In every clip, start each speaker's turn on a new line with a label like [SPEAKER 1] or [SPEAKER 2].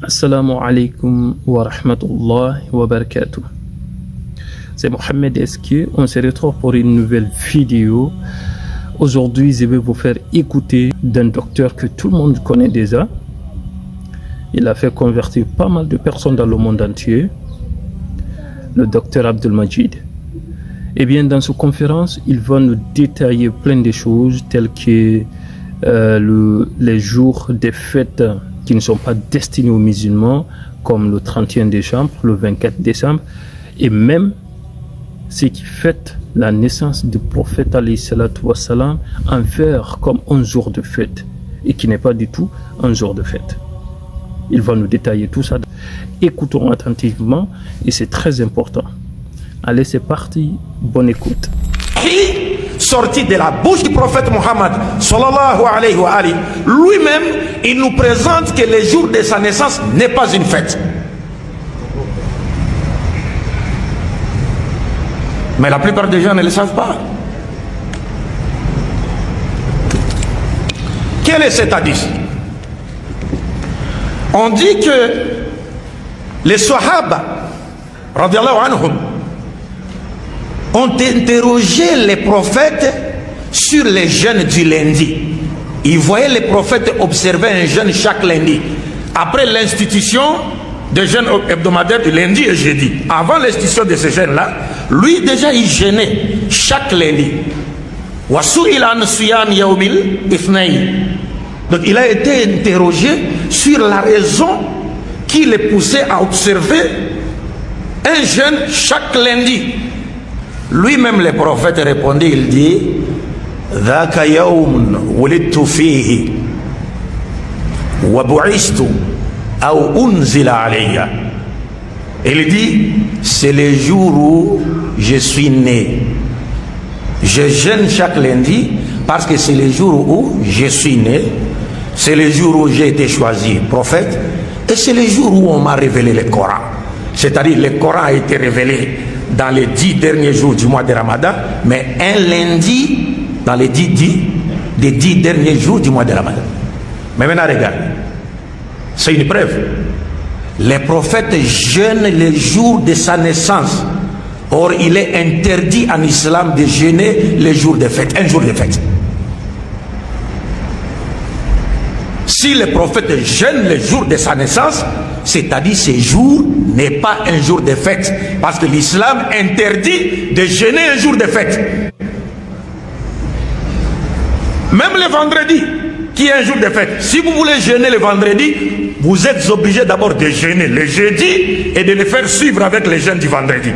[SPEAKER 1] Assalamu alaikum wa rahmatullahi wa barakatuh. C'est Mohamed Esquier. On se retrouve pour une nouvelle vidéo. Aujourd'hui, je vais vous faire écouter d'un docteur que tout le monde connaît déjà. Il a fait convertir pas mal de personnes dans le monde entier. Le docteur Abdelmajid. Et bien, dans cette conférence, il va nous détailler plein de choses telles que les jours des fêtes qui ne sont pas destinés aux musulmans, comme le 31 décembre, le 24 décembre, et même ce qui fête la naissance du prophète alayhi salatu wassalam en faire comme un jour de fête, et qui n'est pas du tout un jour de fête. Il va nous détailler tout ça. Écoutons attentivement, et c'est très important. Allez, c'est parti, bonne écoute.
[SPEAKER 2] Sorti de la bouche du prophète Mohammed sallallahu alayhi wa alihi, lui-même il nous présente que le jour de sa naissance n'est pas une fête. Mais la plupart des gens ne le savent pas. Quel est cet hadith? On dit que les Sahaba radiyallahu anhum ont interrogé les prophètes sur les jeûnes du lundi. Ils voyaient les prophètes observer un jeûne chaque lundi. Après l'institution des jeûnes hebdomadaires du lundi et jeudi, avant l'institution de ce jeûne-là, lui déjà il jeûnait chaque lundi. Donc il a été interrogé sur la raison qui les poussait à observer un jeûne chaque lundi. Lui-même le prophète répondait, il dit ذاك يوم ولدت فيه وبعثت أو أنزل علي. Il dit c'est le jour où je suis né. Je jeûne chaque lundi parce que c'est le jour où je suis né, c'est le jour où j'ai été choisi prophète, et c'est le jour où on m'a révélé le Coran. C'est-à-dire le Coran a été révélé dans les 10 derniers jours du mois de Ramadan, mais un lundi dans les 10 derniers jours du mois de Ramadan. Mais maintenant regarde, c'est une preuve. Les prophètes jeûnent le jour de sa naissance. Or il est interdit en islam de jeûner le jour de fête, un jour de fête. Si le prophète jeûne le jour de sa naissance, c'est-à-dire ce jour n'est pas un jour de fête, parce que l'islam interdit de jeûner un jour de fête. Même le vendredi, qui est un jour de fête, si vous voulez jeûner le vendredi, vous êtes obligé d'abord de jeûner le jeudi et de le faire suivre avec le jeûne du vendredi.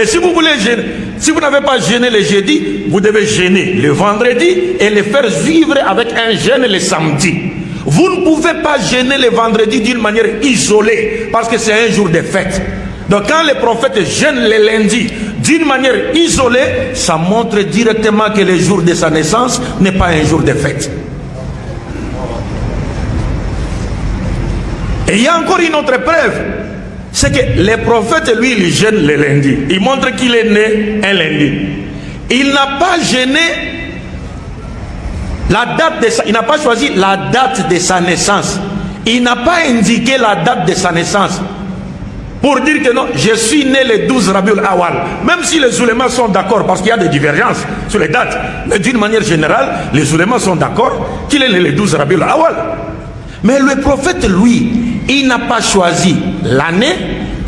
[SPEAKER 2] Et si vous voulez jeûner, si vous n'avez pas jeûné le jeudi, vous devez jeûner le vendredi et le faire suivre avec un jeûne le samedi. Vous ne pouvez pas jeûner le vendredi d'une manière isolée, parce que c'est un jour de fête. Donc quand les prophètes jeûnent le lundi d'une manière isolée, ça montre directement que le jour de sa naissance n'est pas un jour de fête. Et il y a encore une autre preuve, c'est que les prophètes, lui, il jeûne le lundi. Il montre qu'il est né un lundi. Il n'a pas jeûné la date de il n'a pas choisi la date de sa naissance. Il n'a pas indiqué la date de sa naissance pour dire que non, je suis né le 12 Rabiul Awal. Même si les oulémas sont d'accord, parce qu'il y a des divergences sur les dates, mais d'une manière générale, les oulémas sont d'accord qu'il est né le 12 Rabiul Awal. Mais le prophète, lui, il n'a pas choisi l'année,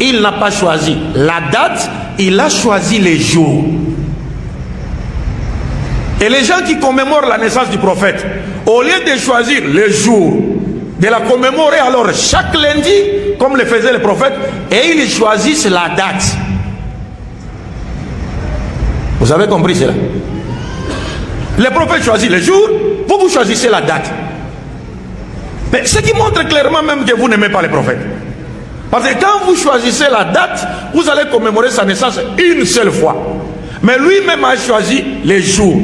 [SPEAKER 2] il n'a pas choisi la date, il a choisi les jours. Et les gens qui commémorent la naissance du prophète, au lieu de choisir le jour, de la commémorer alors chaque lundi, comme le faisait le prophète, et ils choisissent la date. Vous avez compris cela? Le prophète choisit le jour, vous choisissez la date. Mais ce qui montre clairement même que vous n'aimez pas les prophètes. Parce que quand vous choisissez la date, vous allez commémorer sa naissance une seule fois. Mais lui-même a choisi les jours.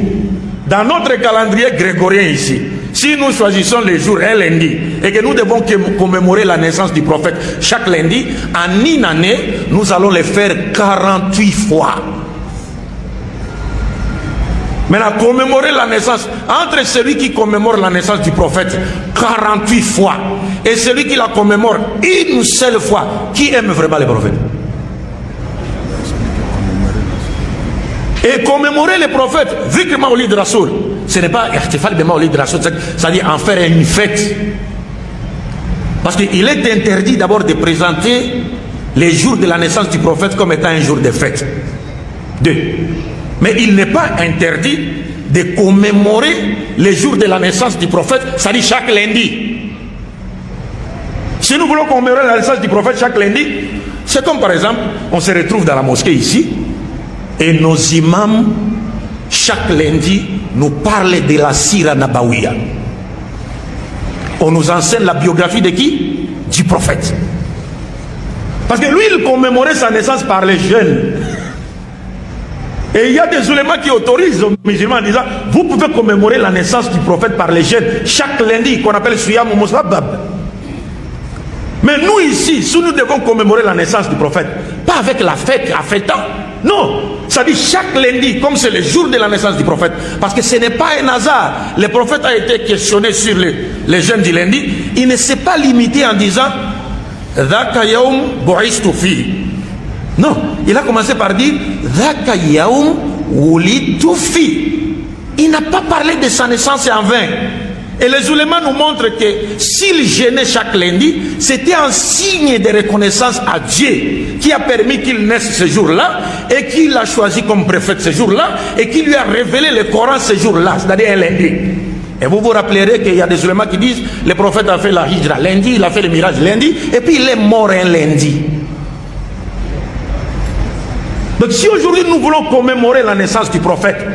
[SPEAKER 2] Dans notre calendrier grégorien ici, si nous choisissons les jours un lundi et que nous devons commémorer la naissance du prophète chaque lundi, en une année, nous allons le faire 48 fois. Maintenant, commémorer la naissance, entre celui qui commémore la naissance du prophète 48 fois et celui qui la commémore une seule fois, qui aime vraiment les prophètes? Et commémorer les prophètes, Zikr Mawlid Rasoul, ce n'est pas Ihtifal de Mawlid Rasoul, c'est-à-dire en faire une fête. Parce qu'il est interdit d'abord de présenter les jours de la naissance du prophète comme étant un jour de fête. 2. Mais il n'est pas interdit de commémorer les jours de la naissance du prophète, c'est-à-dire chaque lundi. Si nous voulons commémorer la naissance du prophète chaque lundi, c'est comme par exemple, on se retrouve dans la mosquée ici, et nos imams, chaque lundi, nous parlent de la Sira Nabawiya. On nous enseigne la biographie de qui? Du prophète. Parce que lui, il commémorait sa naissance par les jeunes. Et il y a des ulémas qui autorisent aux musulmans en disant, vous pouvez commémorer la naissance du prophète par les jeunes chaque lundi, qu'on appelle Suyam ou Musabab. Mais nous ici, si nous devons commémorer la naissance du prophète, pas avec la fête, à fêtant, non, ça dit chaque lundi, comme c'est le jour de la naissance du prophète, parce que ce n'est pas un hasard. Le prophète a été questionné sur les jeunes du lundi, il ne s'est pas limité en disant, Dhaka yaum bu'istu fi. Non, il a commencé par dire Dhaka yaum wulitu fi. Il n'a pas parlé de sa naissance en vain. Et les ulémas nous montrent que s'il jeûnait chaque lundi, c'était un signe de reconnaissance à Dieu qui a permis qu'il naisse ce jour-là et qui l'a choisi comme prophète ce jour-là et qui lui a révélé le Coran ce jour-là, c'est-à-dire un lundi. Et vous vous rappellerez qu'il y a des ulémas qui disent le prophète a fait la hijra lundi, il a fait le mirage lundi et puis il est mort un lundi. Donc si aujourd'hui nous voulons commémorer la naissance du prophète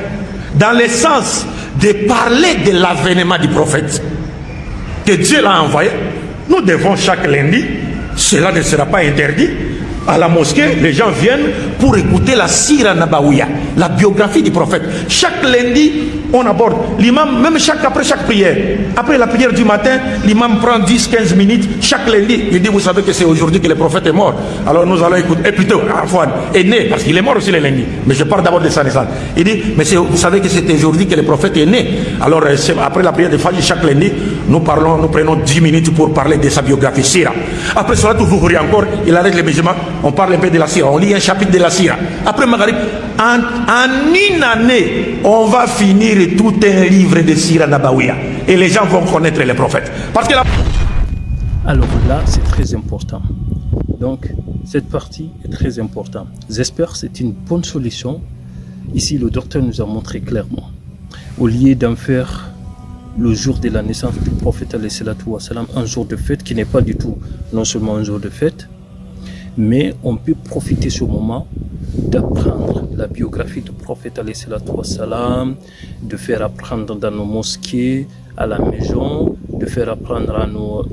[SPEAKER 2] dans le sens de parler de l'avènement du prophète que Dieu l'a envoyé, nous devons chaque lundi, cela ne sera pas interdit, à la mosquée, les gens viennent pour écouter la Sira Nabawiya, la biographie du prophète. Chaque lundi, on aborde l'imam, même après chaque prière. Après la prière du matin, l'imam prend 10-15 minutes chaque lundi. Il dit, vous savez que c'est aujourd'hui que le prophète est mort. Alors nous allons écouter, et plutôt, Afouane est né, parce qu'il est mort aussi le lundi. Mais je parle d'abord de sa naissance. Il dit, mais vous savez que c'est aujourd'hui que le prophète est né. Alors après la prière de Fajr, chaque lundi, nous prenons 10 minutes pour parler de sa biographie Sira. Après cela, toujours encore, il arrête les musulmans, on parle un peu de la Sira, on lit un chapitre de la Sira. Après Maghrib, en une année, on va finir tout un livre de Sira Nabawiya. Et les gens vont connaître les prophètes. Parce que
[SPEAKER 1] Alors là, c'est très important. Donc, cette partie est très importante. J'espère que c'est une bonne solution. Ici, le docteur nous a montré clairement. Au lieu d'en faire le jour de la naissance du prophète un jour de fête qui n'est pas du tout non seulement un jour de fête, mais on peut profiter ce moment d'apprendre la biographie du prophète de faire apprendre dans nos mosquées, à la maison, de faire apprendre à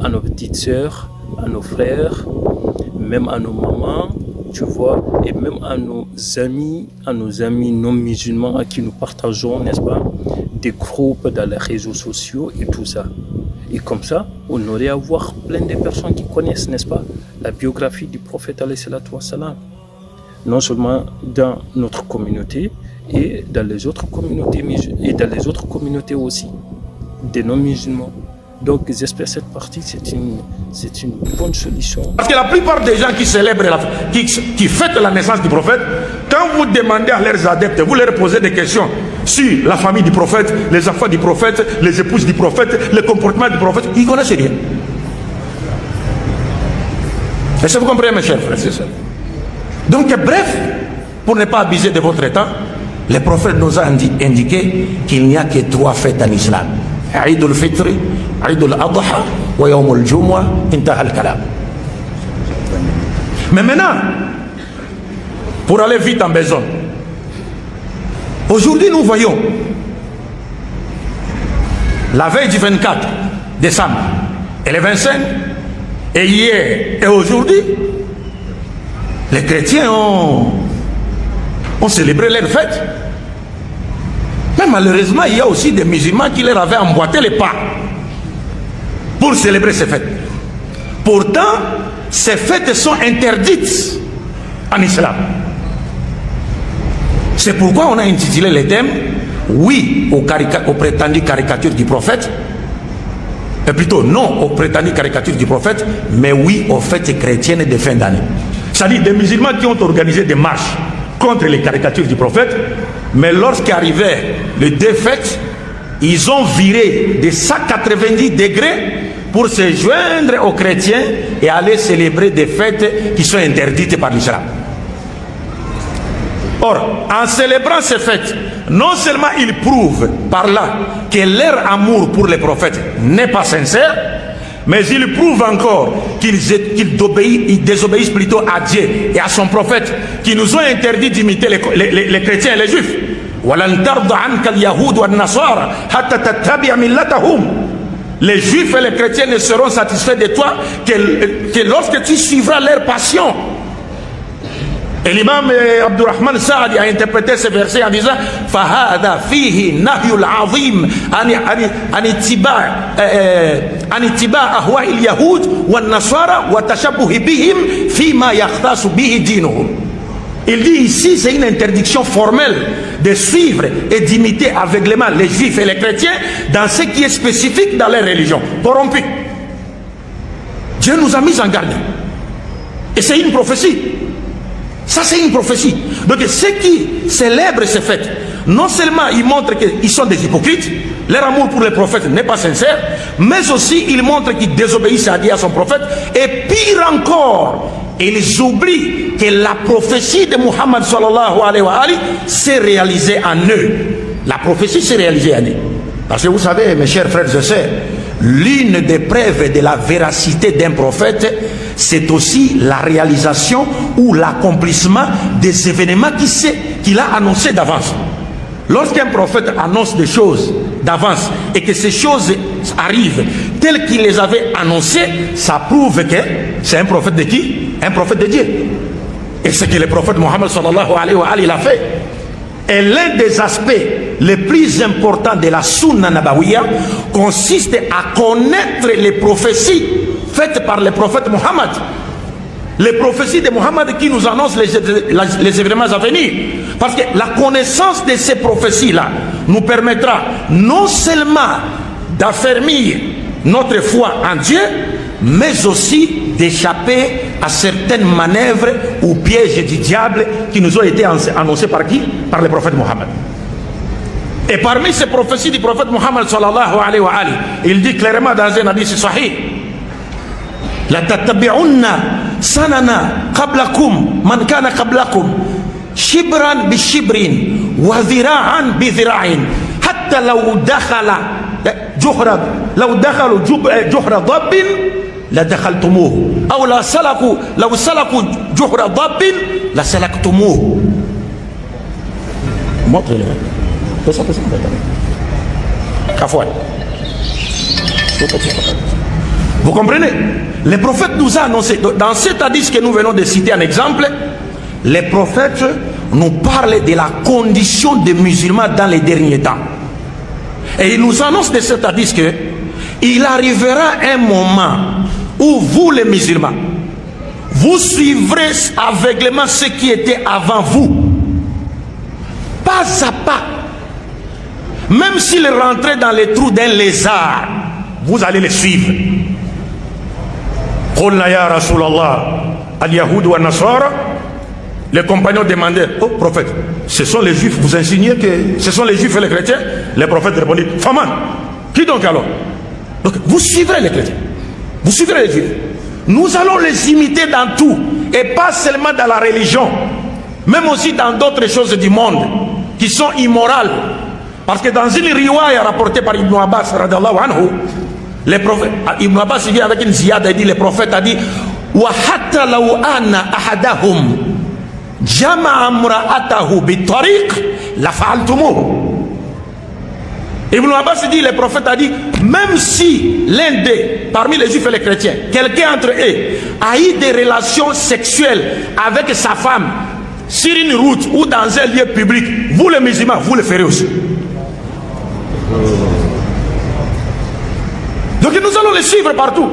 [SPEAKER 1] nos petites sœurs, à nos frères, même à nos mamans, tu vois, et même à nos amis non musulmans à qui nous partageons, n'est-ce pas, des groupes dans les réseaux sociaux et tout ça. Et comme ça, on aurait à voir plein de personnes qui connaissent, n'est-ce pas, la biographie du prophète non seulement dans notre communauté et dans les autres communautés et dans les autres communautés aussi des non-musulmans. Donc j'espère que cette partie c'est une bonne solution.
[SPEAKER 2] Parce que la plupart des gens qui célèbrent, qui fêtent la naissance du prophète, quand vous demandez à leurs adeptes, vous leur posez des questions sur la famille du prophète, les enfants du prophète, les épouses du prophète, le comportement du prophète, ils ne connaissent rien. Est-ce que vous comprenez, mes chers frères et sœurs? Donc bref, pour ne pas abuser de votre temps, le prophète nous a indiqué qu'il n'y a que 3 fêtes en islam. Eid al-Fitr, Eid al-Adha, wa Yawm al-Jumu'ah, intaha al-kalam. Mais maintenant, pour aller vite en besogne, aujourd'hui nous voyons la veille du 24 décembre et le 25, et hier et aujourd'hui, les chrétiens ont célébré leur fête. Mais malheureusement, il y a aussi des musulmans qui leur avaient emboîté les pas pour célébrer ces fêtes. Pourtant, ces fêtes sont interdites en islam. C'est pourquoi on a intitulé le thème oui aux prétendues caricatures du prophète, et plutôt non aux prétendues caricatures du prophète, mais oui aux fêtes chrétiennes de fin d'année. C'est-à-dire des musulmans qui ont organisé des marches contre les caricatures du prophète, mais lorsqu'arrivait le deux fêtes, ils ont viré de 190 degrés pour se joindre aux chrétiens et aller célébrer des fêtes qui sont interdites par l'islam. Or, en célébrant ces fêtes, non seulement ils prouvent par là que leur amour pour les prophètes n'est pas sincère, mais ils prouvent encore qu'ils désobéissent plutôt à Dieu et à son prophète, qui nous ont interdit d'imiter les chrétiens et les juifs. Les juifs et les chrétiens ne seront satisfaits de toi que lorsque tu suivras leur passion. Et l'imam Abdurrahman Saadi a interprété ce verset en disant فَهَذَا فِيهِ نَهْيُ الْعَظِيمِ عن اتباع أهواء اليهود والنصارى وتشبه بهم فيما يختص به دينهم. Il dit ici, c'est une interdiction formelle de suivre et d'imiter aveuglément les juifs et les chrétiens dans ce qui est spécifique dans leur religion corrompue. Dieu nous a mis en garde. Et c'est une prophétie. Ça, c'est une prophétie. Donc, ceux qui célèbrent ces fêtes, non seulement ils montrent qu'ils sont des hypocrites, leur amour pour les prophètes n'est pas sincère, mais aussi ils montrent qu'ils désobéissent à Dieu, à son prophète, et pire encore, ils oublient que la prophétie de Muhammad sallallahu alayhi wa sallam s'est réalisée en eux. La prophétie s'est réalisée en eux. Parce que vous savez, mes chers frères et sœurs, l'une des preuves de la véracité d'un prophète, c'est aussi la réalisation ou l'accomplissement des événements qu'il a annoncés d'avance. Lorsqu'un prophète annonce des choses d'avance et que ces choses arrivent telles qu'il les avait annoncées, ça prouve que c'est un prophète de qui? Un prophète de Dieu. Et c'est que le prophète Mohammed sallallahu alayhi wa sallam a fait. Et l'un des aspects les plus importants de la Sunna Nabawiya consiste à connaître les prophéties faites par le prophète Mohammed. Les prophéties de Mohammed qui nous annoncent les événements à venir. Parce que la connaissance de ces prophéties-là nous permettra non seulement d'affermir notre foi en Dieu, mais aussi d'échapper à certaines manœuvres ou pièges du diable qui nous ont été annoncés par qui? Par le prophète Mohammed. Et parmi ces prophéties du prophète Mohammed sallallahu alayhi wa sallam, il dit clairement dans un hadith sahih: la tattabi'unna sanana qablakum man kana qablakum shibran bi shibrin wa dhira'an bi dhira'in hatta law dakhala juhra dabbin la dakhaltumuhu aw law salaku juhra dabbin la salaktumuhu. Montre-le. Vous comprenez? Les prophètes nous ont annoncé, dans cet hadith que nous venons de citer un exemple, les prophètes nous parlent de la condition des musulmans dans les derniers temps. Et ils nous annoncent de cet hadith que il arrivera un moment où vous les musulmans, vous suivrez aveuglément ce qui était avant vous, pas à pas. Même s'ils rentraient dans les trous d'un lézard, vous allez les suivre. Les compagnons demandaient au prophète: ce sont les juifs, vous insinuez que ce sont les juifs et les chrétiens? Les prophètes répondaient: Faman, qui donc alors? Donc vous suivrez les chrétiens, vous suivrez les juifs. Nous allons les imiter dans tout, et pas seulement dans la religion, même aussi dans d'autres choses du monde qui sont immorales. Parce que dans une riwaya rapportée par Ibn Abbas radallahu anhu, les prophètes, Ibn Abbas vient avec une ziyada, il dit, le prophète a dit: wa hatta law anna ahadahum jama'a imra'atahu bi tariq la fa'altumuhu. Ibn Abbas dit, le prophète a dit, même si l'un d'eux, parmi les juifs et les chrétiens, quelqu'un entre eux a eu des relations sexuelles avec sa femme sur une route ou dans un lieu public, vous les musulmans, vous le ferez aussi. Donc nous allons les suivre partout.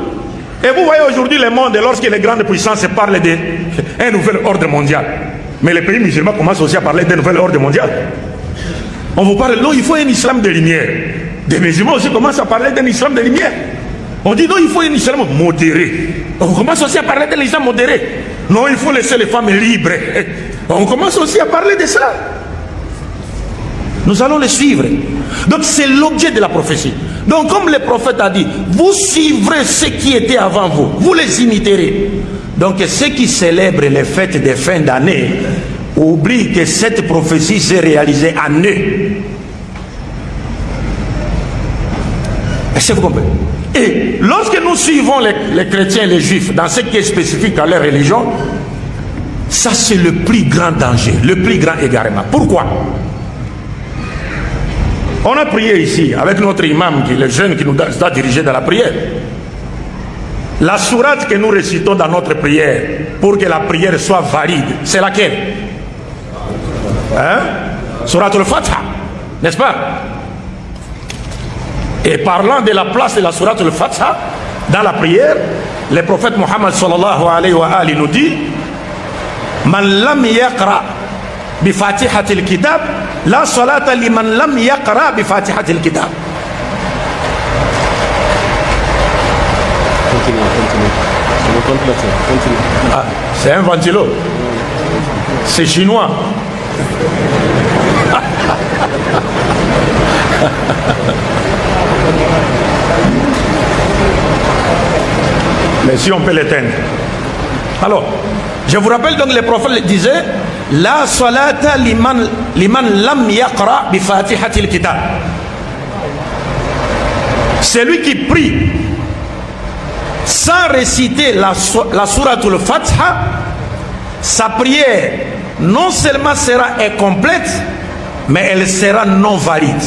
[SPEAKER 2] Et vous voyez aujourd'hui le monde, lorsque les grandes puissances parlent d'un nouvel ordre mondial, mais les pays musulmans commencent aussi à parler d'un nouvel ordre mondial. On vous parle, non, il faut un islam de lumière. Des musulmans aussi commencent à parler d'un islam de lumière. On dit, non, il faut un islam modéré. On commence aussi à parler d'un islam modéré. Non, il faut laisser les femmes libres. On commence aussi à parler de ça. Nous allons les suivre. Donc c'est l'objet de la prophétie. Donc comme le prophète a dit, vous suivrez ceux qui étaient avant vous, vous les imiterez. Donc ceux qui célèbrent les fêtes de fin d'année oublient que cette prophétie s'est réalisée en eux. Est-ce que vous comprenez? Et lorsque nous suivons les chrétiens et les juifs dans ce qui est spécifique à leur religion, ça c'est le plus grand danger, le plus grand égarement. Pourquoi? On a prié ici avec notre imam, qui est le jeune qui nous a dirigé dans la prière. La sourate que nous récitons dans notre prière pour que la prière soit valide, c'est laquelle? Hein? Sourate al-Fatiha, n'est-ce pas? Et parlant de la place de la sourate al-Fatiha dans la prière, le prophète Mohammed sallallahu alayhi wa alihi nous dit: Man lam yaqra bi fatihatil kitab la salata liman lam yaqra bi fatihatil kitab. Continue. Ah, c'est un ventilo. C'est chinois. Mais si on peut l'éteindre. Alors, je vous rappelle donc, le prophète disait: La salata liman lam yaqra bi fatihatil kitab. Celui qui prie sans réciter la sourate al-Fatiha, sa prière non seulement sera incomplète, mais elle sera non valide.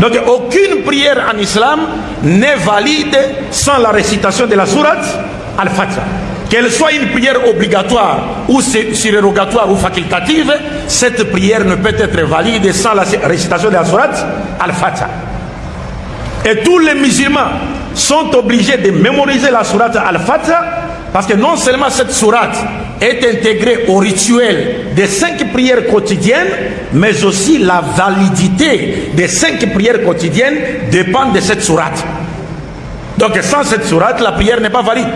[SPEAKER 2] Donc aucune prière en islam n'est valide sans la récitation de la sourate al-Fatiha. Qu'elle soit une prière obligatoire ou surrogatoire ou facultative, cette prière ne peut être valide sans la récitation de la sourate al-Fatiha. Et tous les musulmans sont obligés de mémoriser la sourate al-Fatiha, parce que non seulement cette sourate est intégrée au rituel des 5 prières quotidiennes, mais aussi la validité des 5 prières quotidiennes dépend de cette sourate. Donc sans cette sourate, la prière n'est pas valide.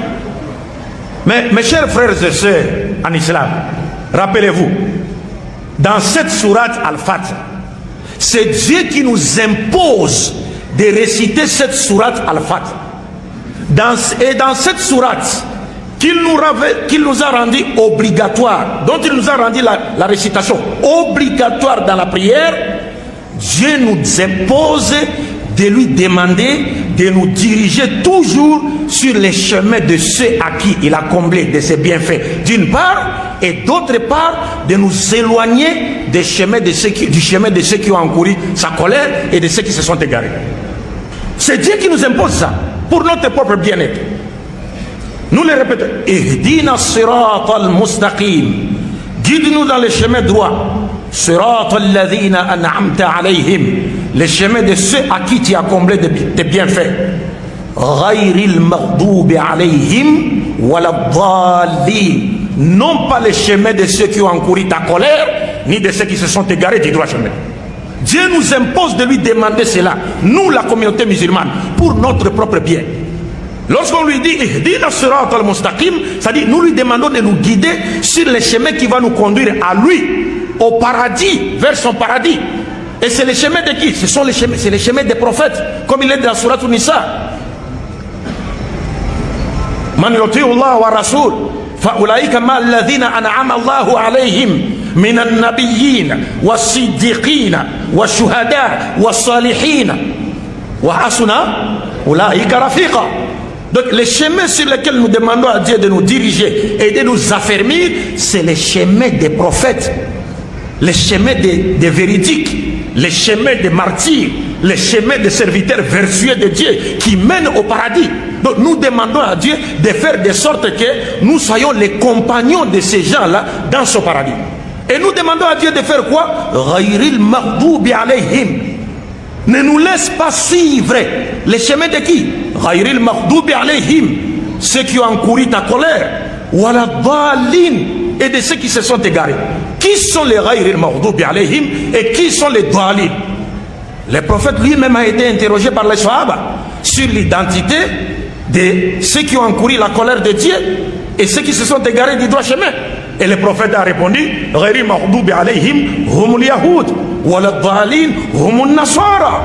[SPEAKER 2] Mais mes chers frères et sœurs en islam, rappelez-vous, dans cette sourate al-Fatiha, c'est Dieu qui nous impose de réciter cette sourate al-Fatiha. Et dans cette sourate qu'il nous a rendu obligatoire, dont il nous a rendu la récitation obligatoire dans la prière, Dieu nous impose de lui demander de nous diriger toujours sur les chemins de ceux à qui il a comblé de ses bienfaits, d'une part, et d'autre part, de nous éloigner du chemin de ceux qui ont encouru sa colère et de ceux qui se sont égarés. C'est Dieu qui nous impose ça pour notre propre bien-être. Nous le répétons: Ihdina siratal mustaqim, guide-nous dans les chemins droits. Siratal ladhina an'amta alayhim, les chemins de ceux à qui tu as comblé tes bienfaits. Ghayril maghdubi alayhim waladdallin, non pas les chemins de ceux qui ont encouru ta colère, ni de ceux qui se sont égarés du droit chemin. Dieu nous impose de lui demander cela, nous la communauté musulmane, pour notre propre bien. Lorsqu'on lui dit Ihdina siratal mustaqim, ça dit nous lui demandons de nous guider sur les chemins qui vont nous conduire à lui, au paradis, vers son paradis. Et c'est les chemins de qui? C'est les chemins des prophètes, comme il est dans la sourate An-Nisa. Man yuti'u Allah wa rasul fa ulaika ma alladhina an'ama Allahu alayhim min an-nabiyyin was-siddiqin wash-shuhada was-salihin wa hasuna ulaika rafiqa. Donc les chemins sur lesquels nous demandons à Dieu de nous diriger et de nous affermir, c'est les chemins des prophètes, les chemins des véridiques, les chemins des martyrs, les chemins des serviteurs vertueux de Dieu qui mènent au paradis. Donc nous demandons à Dieu de faire de sorte que nous soyons les compagnons de ces gens-là dans ce paradis. Et nous demandons à Dieu de faire quoi? Ghayril maghdubi alayhim. Ne nous laisse pas suivre les chemins de qui? Ghayril maghdubi alayhim, ceux qui ont encouru ta colère. Waladdallin, et de ceux qui se sont égarés. Qui sont les ghayril maghdubi alayhim et qui sont les dhalin? Le prophète lui-même a été interrogé par les Sahaba sur l'identité de ceux qui ont encouru la colère de Dieu et ceux qui se sont égarés du droit chemin. Et le prophète a répondu: ghayril maghdubi alayhim humul yahoud wal dhalin humun nasara.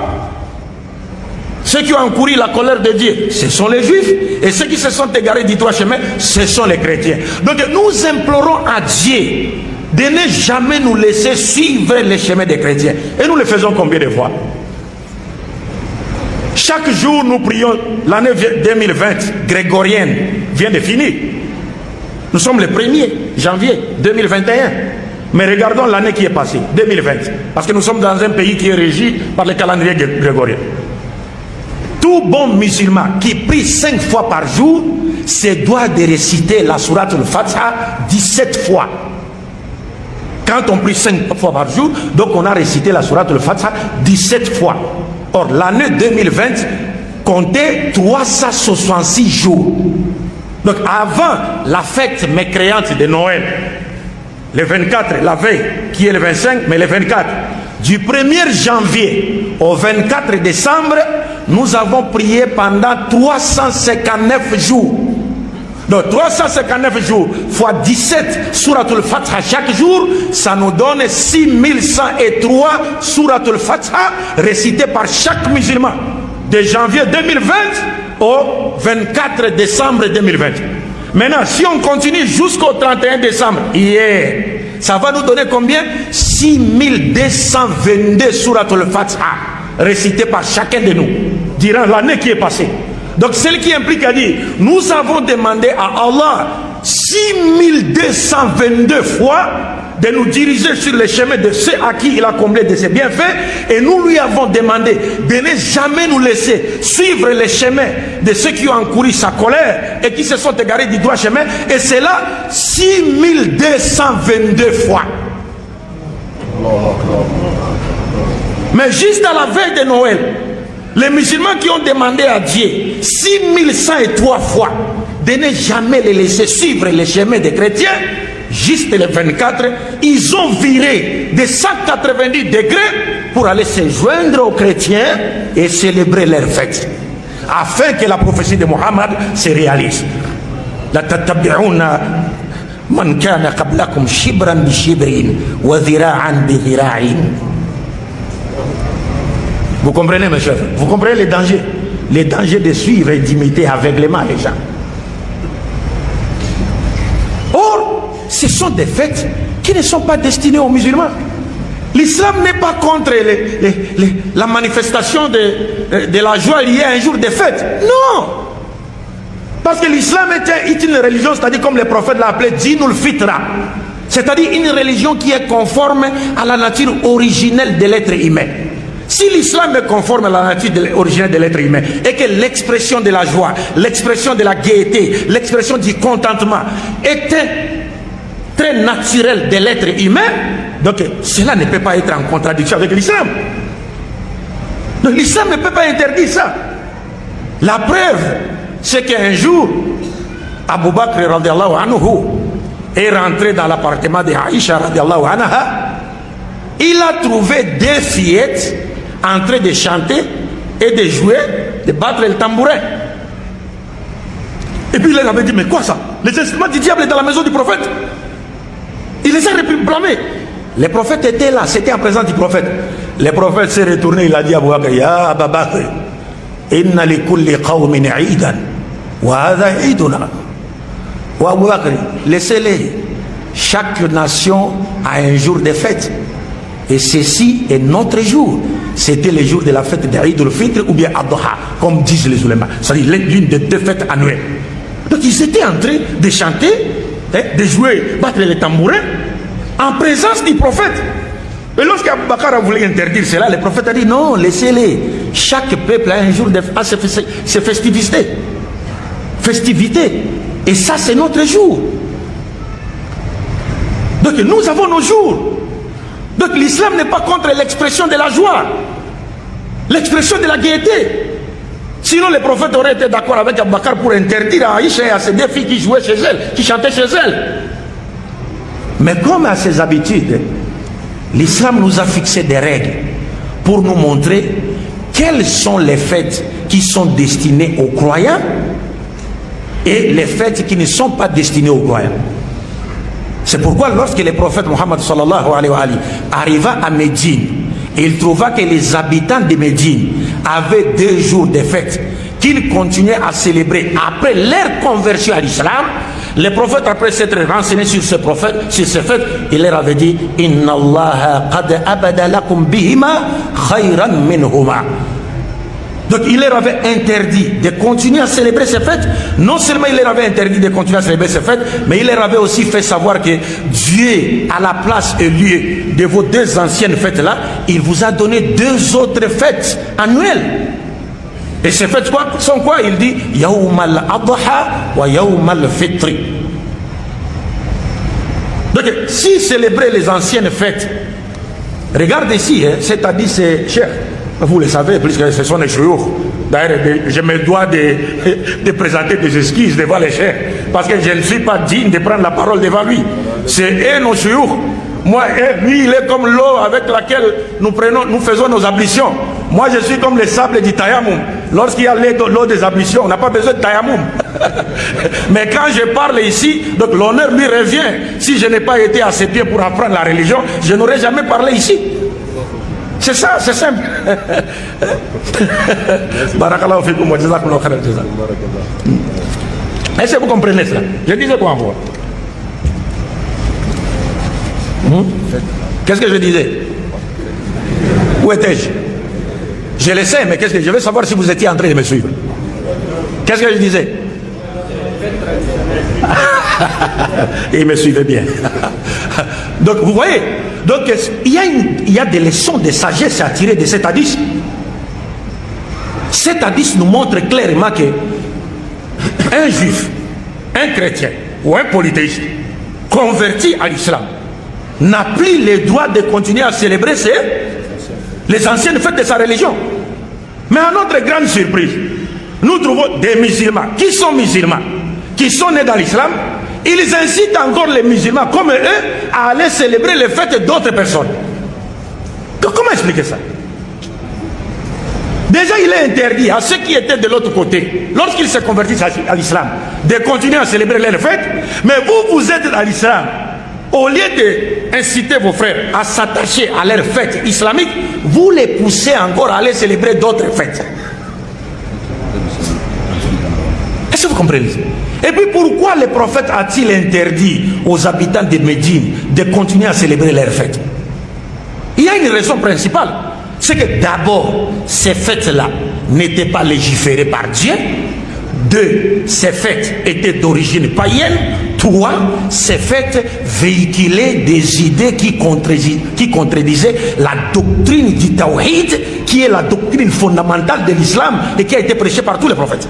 [SPEAKER 2] Ceux qui ont encouru la colère de Dieu, ce sont les juifs, et ceux qui se sont égarés du droit chemin, ce sont les chrétiens. Donc nous implorons à Dieu de ne jamais nous laisser suivre les chemins des chrétiens. Et nous le faisons combien de fois? Chaque jour nous prions. L'année 2020 grégorienne vient de finir. Nous sommes le 1er janvier 2021. Mais regardons l'année qui est passée, 2020. Parce que nous sommes dans un pays qui est régi par le calendrier grégorien. Tout bon musulman qui prie 5 fois par jour se doit de réciter la sourate al-Fatiha 17 fois. Quand on prie 5 fois par jour, donc on a récité la sourate al-Fatiha 17 fois. Or, l'année 2020 comptait 366 jours. Donc, avant la fête mécréante de Noël, le 24, la veille, qui est le 25, mais le 24, du 1er janvier au 24 décembre, nous avons prié pendant 359 jours. Donc 359 jours fois 17 Suratul Fatiha chaque jour, ça nous donne 6103 Suratul Fatiha récitées par chaque musulman de janvier 2020 au 24 décembre 2020. Maintenant, si on continue jusqu'au 31 décembre, hier, ça va nous donner combien? 6222 Suratul Fatiha récitées par chacun de nous durant l'année qui est passée. Donc celle qui implique à dire, nous avons demandé à Allah 6222 fois de nous diriger sur le chemin de ceux à qui il a comblé de ses bienfaits, et nous lui avons demandé de ne jamais nous laisser suivre les chemins de ceux qui ont encouru sa colère et qui se sont égarés du droit chemin, et c'est là 6222 fois. Mais juste à la veille de Noël, les musulmans qui ont demandé à Dieu 6103 fois de ne jamais les laisser suivre les chemins des chrétiens, juste le 24, ils ont viré de 190 degrés pour aller se joindre aux chrétiens et célébrer leur fête, afin que la prophétie de Mohammed se réalise. La tattabi'una man kana qablakum shibran bi shibrin wa dhira'an bi dhira'in. Vous comprenez, mes chers? Vous comprenez les dangers? Les dangers de suivre et d'imiter aveuglément les gens. Or, ce sont des fêtes qui ne sont pas destinées aux musulmans. L'islam n'est pas contre la manifestation de la joie liée à un jour de fête. Non! Parce que l'islam est une religion, c'est-à-dire comme le prophète l'a appelé Dinul Fitra. C'est-à-dire une religion qui est conforme à la nature originelle de l'être humain. Si l'islam est conforme à la nature originelle de l'être humain et que l'expression de la joie, l'expression de la gaieté, l'expression du contentement était très naturelle de l'être humain, donc cela ne peut pas être en contradiction avec l'islam. Donc l'islam ne peut pas interdire ça. La preuve, c'est qu'un jour, Abu Bakr radiallahu anhu est rentré dans l'appartement de Aïcha radiallahu anha. Il a trouvé deux fillettes en train de chanter et de jouer, de battre le tambourin. Et puis il leur avait dit, mais quoi ça? Les instruments du diable sont dans la maison du prophète. Il les a réclamés. Le prophète était là, c'était en présence du prophète. Le prophète s'est retourné, il a dit à Abu Bakr, Ya Abu Bakr, inna li kulli qawmin iidan, wa hadha iiduna. Wa Abu Bakr, laissez-les. Chaque nation a un jour de fête. Et ceci est notre jour. C'était le jour de la fête d'Aïd al-Fitr ou bien Ad-Duha, comme disent les ulémas. C'est-à-dire l'une des deux fêtes annuelles. Donc ils étaient en train de chanter, de jouer, battre les tambourins, en présence du prophète. Et lorsqu'Abu Bakr a voulu interdire cela, le prophète a dit non, laissez-les. Chaque peuple a un jour de ses festivités. Et ça, c'est notre jour. Donc nous avons nos jours. Donc l'islam n'est pas contre l'expression de la joie, l'expression de la gaieté. Sinon le prophète aurait été d'accord avec Abu Bakr pour interdire à Aïcha et à ses deux filles qui jouaient chez elle, qui chantaient chez elle. Mais comme à ses habitudes, l'islam nous a fixé des règles pour nous montrer quelles sont les fêtes qui sont destinées aux croyants et les fêtes qui ne sont pas destinées aux croyants. C'est pourquoi lorsque le prophète Mohammed sallallahu alayhi wa arriva à Médine, et il trouva que les habitants de Médine avaient 2 jours de fête qu'ils continuaient à célébrer après leur conversion à l'islam, le prophète, après s'être renseigné sur ce fait, il leur avait dit: Inna Allah qad abada lakum bihima khayran minhuma. Donc il leur avait interdit de continuer à célébrer ces fêtes. Non seulement il leur avait interdit de continuer à célébrer ces fêtes, mais il leur avait aussi fait savoir que Dieu, à la place et lieu de vos 2 anciennes fêtes-là, il vous a donné 2 autres fêtes annuelles. Et ces fêtes sont quoi? Il dit Yawm al-Adha wa Yawm al-Fitri. Donc si célébrer les anciennes fêtes, regardez ici, c'est-à-dire c'est cher. Vous le savez, puisque ce sont les chouyours. D'ailleurs, je me dois de présenter des excuses devant les chers, parce que je ne suis pas digne de prendre la parole devant lui. C'est eux nos chouyours. Moi, lui, il est comme l'eau avec laquelle nous faisons nos ablutions. Moi, je suis comme le sable du tayammum. Lorsqu'il y a l'eau des ablutions, on n'a pas besoin de tayammum. Mais quand je parle ici, donc l'honneur lui revient. Si je n'ai pas été à ses pieds pour apprendre la religion, je n'aurais jamais parlé ici. C'est ça, c'est simple. Barakallahu fikum wa jazakumullahu khairan jazaa. Est-ce que vous comprenez cela? Je disais quoi encore? Qu'est-ce que je disais? Où étais-je? Je le sais, mais qu'est-ce que je veux savoir si vous étiez en train de me suivre? Qu'est-ce que je disais? Et il me suivait bien. Donc vous voyez, donc il y a des leçons de sagesse à tirer de cet hadith. Cet hadith nous montre clairement que un juif, un chrétien ou un polythéiste converti à l'islam n'a plus le droit de continuer à célébrer les anciennes fêtes de sa religion. Mais à notre grande surprise, nous trouvons des musulmans qui sont nés dans l'islam. Ils incitent encore les musulmans comme eux à aller célébrer les fêtes d'autres personnes. Comment expliquer ça? Déjà, il est interdit à ceux qui étaient de l'autre côté, lorsqu'ils se convertissent à l'islam, de continuer à célébrer leurs fêtes. Mais vous êtes à l'islam. Au lieu d'inciter vos frères à s'attacher à leurs fêtes islamiques, vous les poussez encore à aller célébrer d'autres fêtes. Est-ce que vous comprenez? Et puis pourquoi le prophète a-t-il interdit aux habitants de Médine de continuer à célébrer leurs fêtes? Il y a une raison principale. C'est que d'abord, ces fêtes-là n'étaient pas légiférées par Dieu. 2, ces fêtes étaient d'origine païenne. 3, ces fêtes véhiculaient des idées qui contredisaient la doctrine du Tawhid, qui est la doctrine fondamentale de l'islam et qui a été prêchée par tous les prophètes.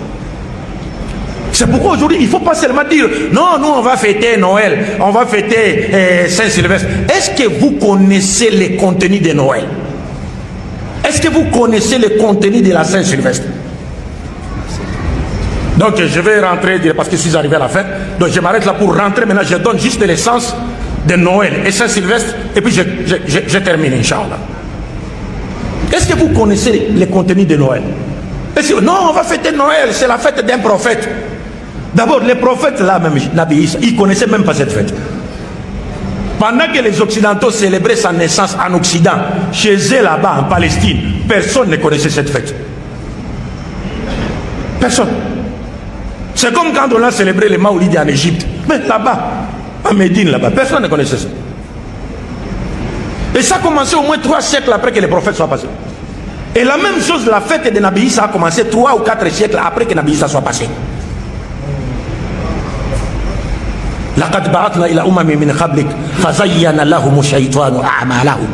[SPEAKER 2] C'est pourquoi aujourd'hui, il ne faut pas seulement dire non, nous on va fêter Noël, on va fêter Saint-Sylvestre. Est-ce que vous connaissez le contenu de Noël? Est-ce que vous connaissez le contenu de la Saint-Sylvestre? Donc je vais rentrer, parce que je suis arrivé à la fin, donc je m'arrête là pour rentrer. Maintenant je donne juste l'essence de Noël et Saint-Sylvestre, et puis je termine, Inch'Allah. Est-ce que vous connaissez le contenu de Noël? Non, on va fêter Noël, c'est la fête d'un prophète. D'abord, les prophètes là, même Nabi Isa, ils ne connaissaient même pas cette fête. Pendant que les Occidentaux célébraient sa naissance en Occident, chez eux là-bas en Palestine, personne ne connaissait cette fête. Personne. C'est comme quand on a célébré les Maoulides en Égypte. Mais là-bas, à Médine, là-bas, personne ne connaissait ça. Et ça a commencé au moins 3 siècles après que les prophètes soient passés. Et la même chose, la fête de Nabi Isa a commencé 3 ou 4 siècles après que Nabi Isa soit passé. لقد بعثنا إلى أمم من قبلك فزين لهم الشيطان أعمالهم.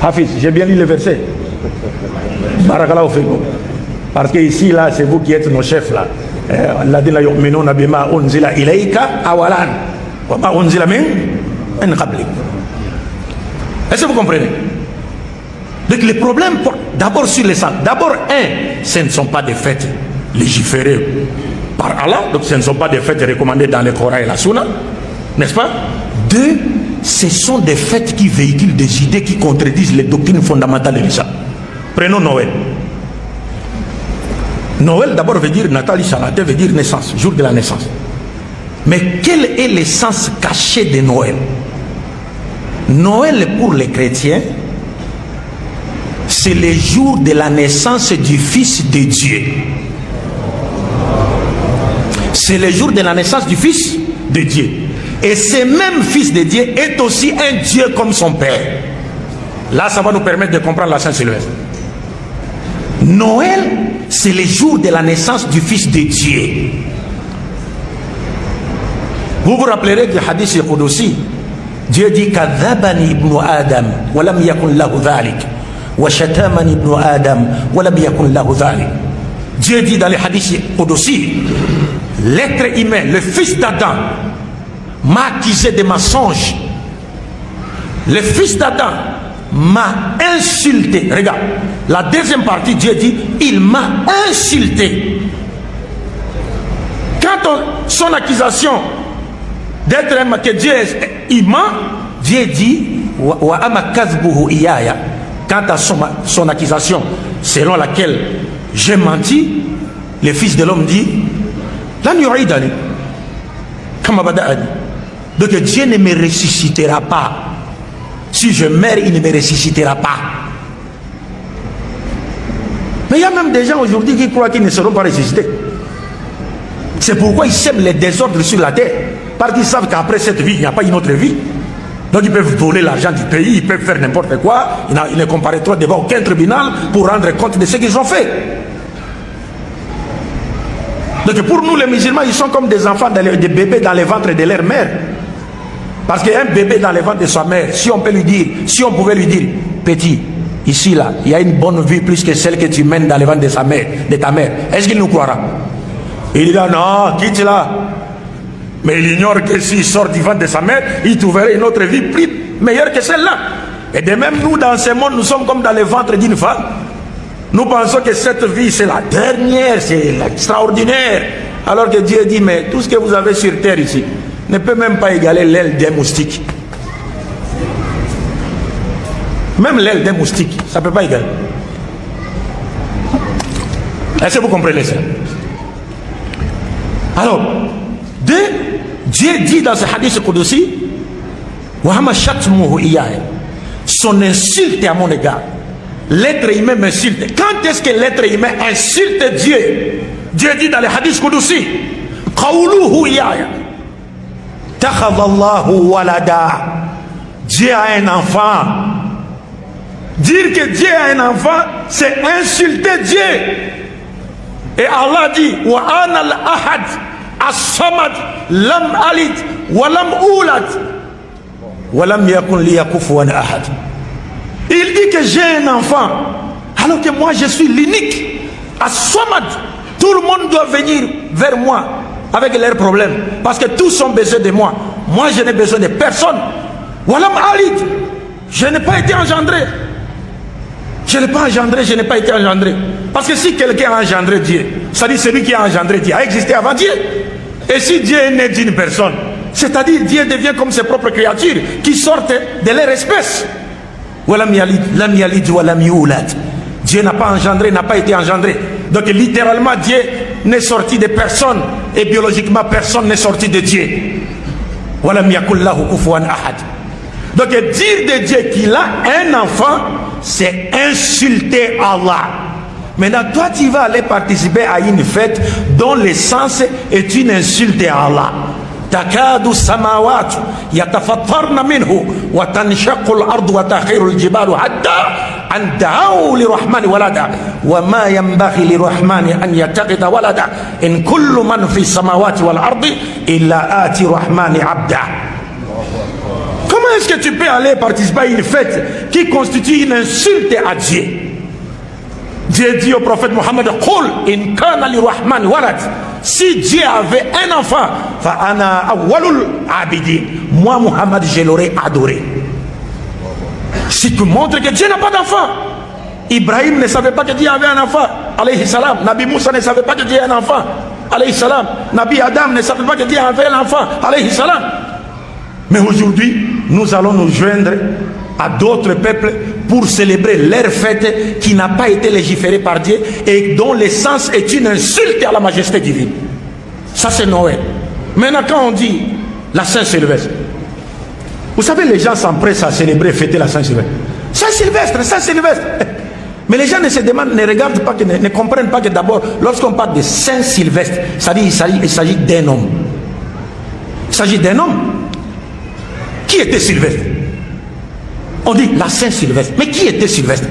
[SPEAKER 2] Hafiz, j'ai bien lu le verset. Barakallahu fikum. Parce que ici, là, c'est vous qui êtes nos chefs, là. Alladhina yu'minuna bima unzila ilayka awalan wa ma unzila min qablik. Est-ce que vous comprenez? Donc les problèmes, d'abord sur les sangs. D'abord, ce ne sont pas des fêtes légiférées par Allah, donc ce ne sont pas des fêtes recommandées dans le Coran et la Sunna, n'est-ce pas? 2, ce sont des fêtes qui véhiculent des idées qui contredisent les doctrines fondamentales de l'islam. Prenons Noël. Noël d'abord veut dire Nathalie Salaté, veut dire naissance, jour de la naissance. Mais quel est l'essence cachée de Noël? Noël pour les chrétiens, c'est le jour de la naissance du Fils de Dieu. C'est le jour de la naissance du Fils de Dieu. Et ce même Fils de Dieu est aussi un Dieu comme son Père. Là, ça va nous permettre de comprendre la Saint-Sylvestre. Noël, c'est le jour de la naissance du Fils de Dieu. Vous vous rappellerez du hadith Qudsi. Dieu dit Kadhabani ibn Adam, wa lam yakun lahu dhalik. Wa shatamani ibn Adam, wa lam yakun lahu dhalik. Dieu dit dans les hadiths Qudsi, l'être humain, le fils d'Adam, m'a accusé de mensonge. Le fils d'Adam m'a insulté. Regarde, la deuxième partie, Dieu dit, il m'a insulté. Quand son accusation d'être que Dieu il ment, Dieu dit, quant à son accusation selon laquelle j'ai menti, le fils de l'homme dit, donc Dieu ne me ressuscitera pas. Si je meurs, il ne me ressuscitera pas. Mais il y a même des gens aujourd'hui qui croient qu'ils ne seront pas ressuscités. C'est pourquoi ils sèment les désordres sur la terre. Parce qu'ils savent qu'après cette vie, il n'y a pas une autre vie. Donc ils peuvent voler l'argent du pays, ils peuvent faire n'importe quoi. Ils ne comparaîtront devant aucun tribunal pour rendre compte de ce qu'ils ont fait. Donc pour nous les musulmans, ils sont comme des enfants, des bébés dans les ventres de leur mère. Parce qu'un bébé dans les ventres de sa mère, si on peut lui dire, si on pouvait lui dire, petit, ici là, il y a une bonne vie plus que celle que tu mènes dans les ventres de sa mère, de ta mère. Est-ce qu'il nous croira? Il dit non, quitte là. Mais il ignore que s'il sort du ventre de sa mère, il trouverait une autre vie plus meilleure que celle-là. Et de même, nous, dans ce monde, nous sommes comme dans le ventre d'une femme. Nous pensons que cette vie, c'est la dernière, c'est l'extraordinaire. Alors que Dieu dit, mais tout ce que vous avez sur terre ici ne peut même pas égaler l'aile d'un moustique. Même l'aile d'un moustique, ça ne peut pas égaler. Est-ce que vous comprenez ça? Alors, Dieu dit dans ce hadith Qudsi, son insulte à mon égard. L'être humain m'insulte. Quand est-ce que l'être humain insulte Dieu? Dieu dit dans le hadith Qudsi, Dieu a un enfant. Dire que Dieu a un enfant, c'est insulter Dieu. Et Allah dit, wa ana al-ahad as-samad lam alid wa lam ulad wa lam yakun li kufuwan ahad. Il dit que j'ai un enfant, alors que moi je suis l'unique. As-samad, tout le monde doit venir vers moi avec leurs problèmes, parce que tous ont besoin de moi. Moi je n'ai besoin de personne. Wa lam alid, je n'ai pas été engendré. Je n'ai pas engendré, je n'ai pas été engendré. Parce que si quelqu'un a engendré Dieu, ça dit celui qui a engendré Dieu a existé avant Dieu. Et si Dieu est né d'une personne, c'est-à-dire Dieu devient comme ses propres créatures qui sortent de leur espèce. Dieu n'a pas engendré, n'a pas été engendré. Donc littéralement Dieu n'est sorti de personne. Et biologiquement personne n'est sorti de Dieu. Donc dire de Dieu qu'il a un enfant, c'est insulter Allah. Maintenant, toi, tu vas aller participer à une fête dont l'essence est une insulte à Allah. تكاد السماوات يتفطرن منه وتنشق الأرض وتخر الجبال حتى أن دعوا للرحمن ولدا وما ينبغي للرحمن أن يتخذ ولدا إن كل من في السماوات والأرض إلا آتي الرحمن عبدا. Comment est-ce que tu peux aller participer à une fête qui constitue une insulte à Dieu? Dieu dit au prophète Mohammed, Qul in kana li rahman walad. Si Dieu avait un enfant, fa ana awwalul abidin. Moi, Mohammed, je l'aurais adoré. Si tu montres que Dieu n'a pas d'enfant. Ibrahim ne savait pas que Dieu avait un enfant. Alayhi salam. Nabi Moussa ne savait pas que Dieu avait un enfant. alayhi salam. Nabi Adam ne savait pas que Dieu avait l'enfant, alayhi salam. Mais aujourd'hui, nous allons nous joindre à d'autres peuples pour célébrer leur fête qui n'a pas été légiférée par Dieu et dont l'essence est une insulte à la majesté divine. Ça, c'est Noël. Maintenant, quand on dit la Saint-Sylvestre, vous savez, les gens s'empressent à célébrer, fêter la Saint-Sylvestre. Saint-Sylvestre, Saint-Sylvestre. Mais les gens ne se demandent, ne regardent pas, ne comprennent pas que d'abord, lorsqu'on parle de Saint-Sylvestre, il s'agit d'un homme. Il s'agit d'un homme. Qui était Sylvestre? On dit la Saint-Sylvestre. Mais qui était Sylvestre?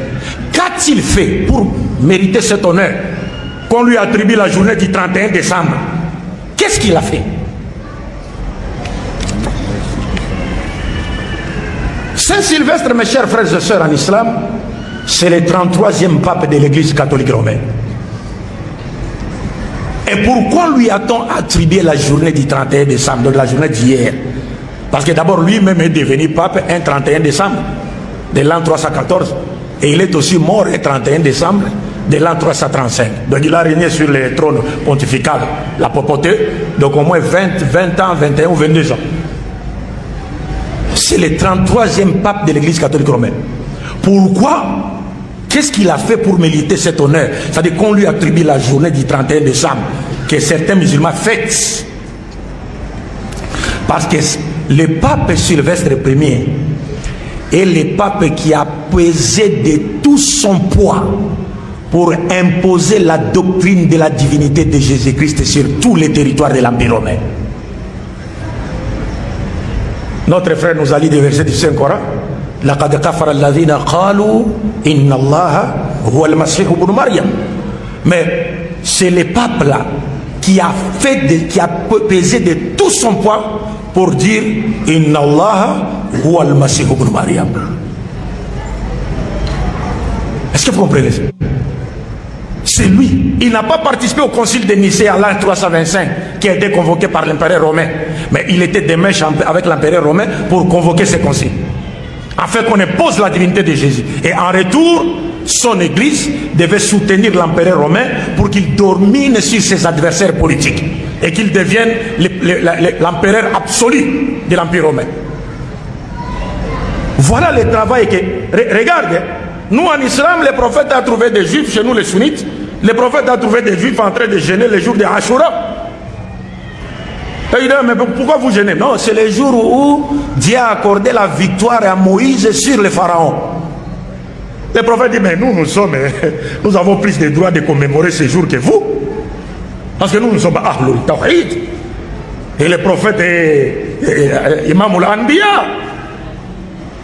[SPEAKER 2] Qu'a-t-il fait pour mériter cet honneur qu'on lui attribue la journée du 31 décembre? Qu'est-ce qu'il a fait? Saint-Sylvestre, mes chers frères et sœurs en islam, c'est le 33e pape de l'église catholique romaine. Et pourquoi lui a-t-on attribué la journée du 31 décembre, donc la journée d'hier? Parce que d'abord lui-même est devenu pape un 31 décembre de l'an 314. Et il est aussi mort un 31 décembre de l'an 335. Donc il a régné sur le trône pontifical, la papauté, donc au moins 20 ans, 21 ou 22 ans. C'est le 33e pape de l'église catholique romaine. Pourquoi? Qu'est-ce qu'il a fait pour mériter cet honneur? C'est-à-dire qu'on lui attribue la journée du 31 décembre, que certains musulmans fêtent. Parce que le pape Sylvestre Ier est le pape qui a pesé de tout son poids pour imposer la doctrine de la divinité de Jésus-Christ sur tous les territoires de l'Empire romain. Notre frère nous a lu des versets du Saint-Coran. لَقَدْ كَفَرَ الَّذِينَ قَالُوا إِنَّ اللَّهَ هُوَ الْمَسِيحُ ابْنُ مَرْيَمَ. Mais c'est le pape là qui a pesé de tout son poids pour dire Inna Allah huwa al-Masih ibn Maryam. Est-ce que vous comprenez ça? C'est lui. Il n'a pas participé au concile de Nicée en l'an 325 qui a été convoqué par l'empereur romain. Mais il était de mèche avec l'empereur romain pour convoquer ce concile, afin qu'on impose la divinité de Jésus. Et en retour, son église devait soutenir l'empereur romain pour qu'il domine sur ses adversaires politiques et qu'il devienne l'empereur absolu de l'Empire romain. Voilà le travail que... Regarde, nous en islam, le prophète a trouvé des juifs, chez nous les sunnites, le prophète a trouvé des juifs en train de jeûner le jour de Ashura. Et il dit, mais pourquoi vous gênez? Non, c'est le jour où Dieu a accordé la victoire à Moïse sur le pharaon. Le prophète dit, mais nous avons plus de droits de commémorer ce jour que vous. Parce que nous sommes Ahlul Tawhid. Et le prophète est Imam al-Anbiya.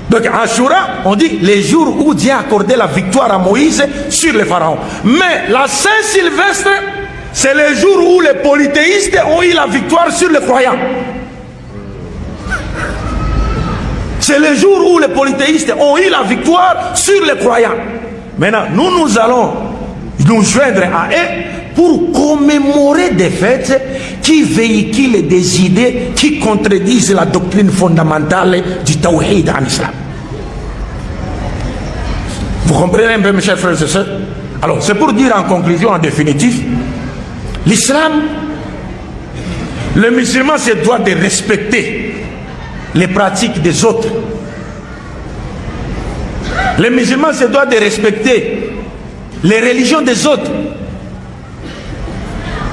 [SPEAKER 2] Donc Ashura, on dit les jours où Dieu a accordé la victoire à Moïse sur le pharaon. Mais la Saint-Sylvestre, c'est le jour où les polythéistes ont eu la victoire sur les croyants. C'est le jour où les polythéistes ont eu la victoire sur les croyants. Maintenant, nous allons nous joindre à eux pour commémorer des fêtes qui véhiculent des idées qui contredisent la doctrine fondamentale du Tawhid en islam. Vous comprenez un peu, mes chers frères et sœurs? Alors, c'est pour dire en conclusion, en définitif, l'islam, le musulman se doit de respecter les pratiques des autres. Le musulman se doit de respecter les religions des autres.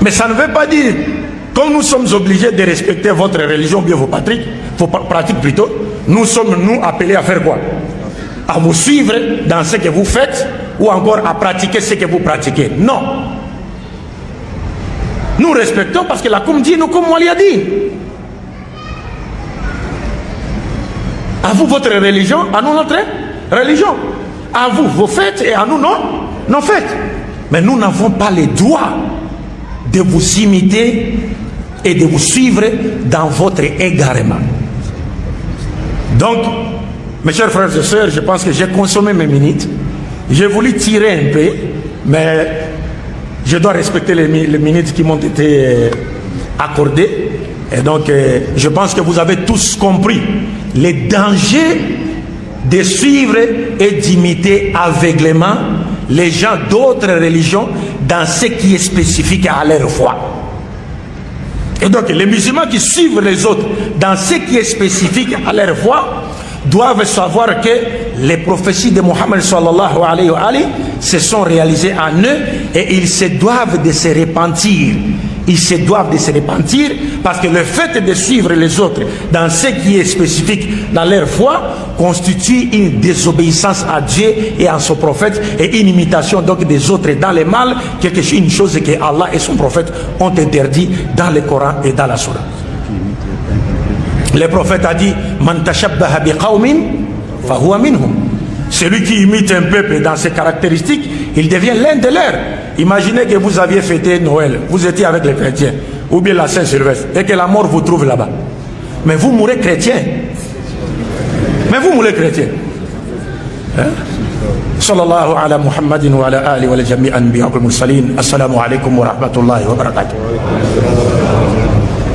[SPEAKER 2] Mais ça ne veut pas dire, comme nous sommes obligés de respecter votre religion, bien vos pratiques plutôt, nous sommes appelés à faire quoi? À vous suivre dans ce que vous faites ou encore à pratiquer ce que vous pratiquez. Non. Nous respectons parce que la Koum dit, nous comme on l'a dit. À vous votre religion, à nous notre religion. À vous vos fêtes et à nous nos fêtes. Mais nous n'avons pas le droit de vous imiter et de vous suivre dans votre égarement. Donc, mes chers frères et sœurs, je pense que j'ai consommé mes minutes. J'ai voulu tirer un peu, mais je dois respecter les minutes qui m'ont été accordées. Et donc, je pense que vous avez tous compris les dangers de suivre et d'imiter aveuglément les gens d'autres religions dans ce qui est spécifique à leur foi. Et donc les musulmans qui suivent les autres dans ce qui est spécifique à leur foi doivent savoir que les prophéties de Mohammed sallallahu alayhi wa alayhi se sont réalisées en eux et ils se doivent de se repentir. Ils se doivent de se repentir parce que le fait de suivre les autres dans ce qui est spécifique dans leur foi constitue une désobéissance à Dieu et à son prophète et une imitation donc des autres dans le mal, une chose que Allah et son prophète ont interdit dans le Coran et dans la Sourate. Le prophète a dit Man tashabbaha biqawmin fahuwa minhum. Celui qui imite un peuple dans ses caractéristiques, il devient l'un de leurs. Imaginez que vous aviez fêté Noël, vous étiez avec les chrétiens, ou bien la Saint-Sylvestre, et que la mort vous trouve là-bas. Mais vous mourrez chrétien. Mais vous mourrez chrétien. Sallallahu ala Muhammadin wa ala ali wa ala jami'an anbiya wal mursalin. Assalamu alaikum wa rahmatullahi wa barakatuh.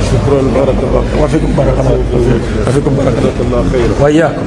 [SPEAKER 3] شكرا بارك الله
[SPEAKER 2] وفيكم بارك الله. وفيكم بارك الله.
[SPEAKER 3] الله خير.
[SPEAKER 2] وإياكم.